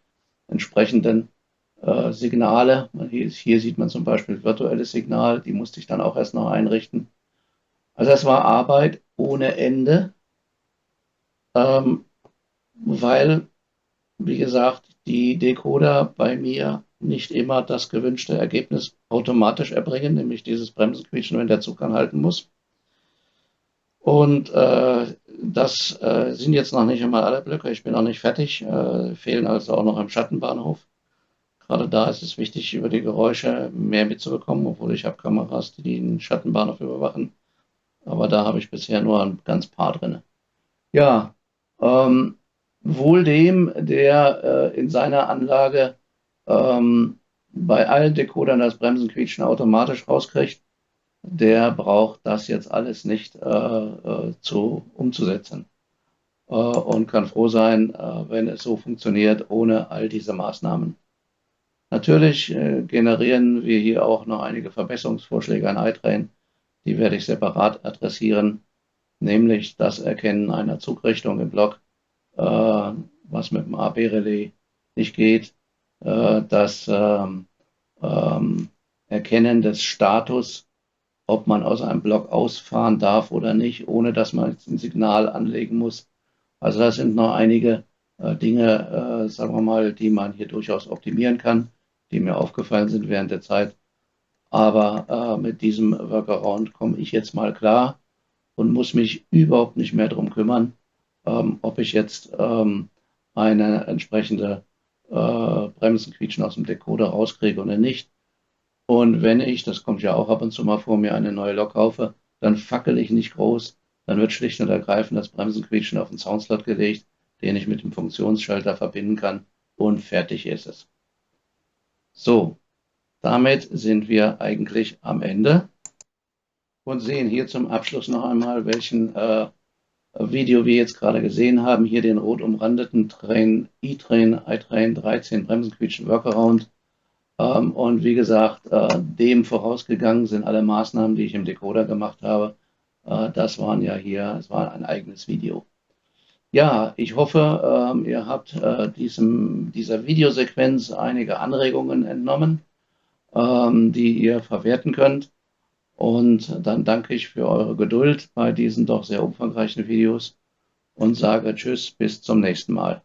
entsprechenden Signale. Hier sieht man zum Beispiel virtuelles Signal, die musste ich dann auch erst noch einrichten. Also das war Arbeit ohne Ende, ähm, weil, wie gesagt, die Decoder bei mir nicht immer das gewünschte Ergebnis automatisch erbringen, nämlich dieses Bremsenquietschen, wenn der Zug anhalten muss. Und das sind jetzt noch nicht einmal alle Blöcke. Ich bin noch nicht fertig, fehlen also auch noch im Schattenbahnhof. Gerade da ist es wichtig, über die Geräusche mehr mitzubekommen, obwohl ich habe Kameras, die den Schattenbahnhof überwachen. Aber da habe ich bisher nur ein ganz paar drin. Ja, ähm, wohl dem, der in seiner Anlage bei allen Decodern das Bremsenquietschen automatisch rauskriegt, der braucht das jetzt alles nicht umzusetzen und kann froh sein, wenn es so funktioniert, ohne all diese Maßnahmen. Natürlich generieren wir hier auch noch einige Verbesserungsvorschläge an iTrain, die werde ich separat adressieren, nämlich das Erkennen einer Zugrichtung im Block, was mit dem AB-Relais nicht geht, das Erkennen des Status, ob man aus einem Block ausfahren darf oder nicht, ohne dass man ein Signal anlegen muss. Also das sind noch einige Dinge, sagen wir mal, die man hier durchaus optimieren kann, die mir aufgefallen sind während der Zeit. Aber mit diesem Workaround komme ich jetzt mal klar und muss mich überhaupt nicht mehr darum kümmern, ob ich jetzt eine entsprechende Bremsenquietschen aus dem Decoder rauskriege oder nicht. Und wenn ich, das kommt ja auch ab und zu mal vor mir, eine neue Lok kaufe, dann fackel ich nicht groß. Dann wird schlicht und ergreifend das Bremsenquietschen auf den Soundslot gelegt, den ich mit dem Funktionsschalter verbinden kann und fertig ist es. So, damit sind wir eigentlich am Ende und sehen hier zum Abschluss noch einmal, welchen Video wir jetzt gerade gesehen haben. Hier den rot umrandeten iTrain 13 Bremsenquietschen Workaround. Und wie gesagt, dem vorausgegangen sind alle Maßnahmen, die ich im Decoder gemacht habe. Das waren ja hier, es war ein eigenes Video. Ja, ich hoffe, ihr habt dieser Videosequenz einige Anregungen entnommen, die ihr verwerten könnt. Und dann danke ich für eure Geduld bei diesen doch sehr umfangreichen Videos und sage Tschüss, bis zum nächsten Mal.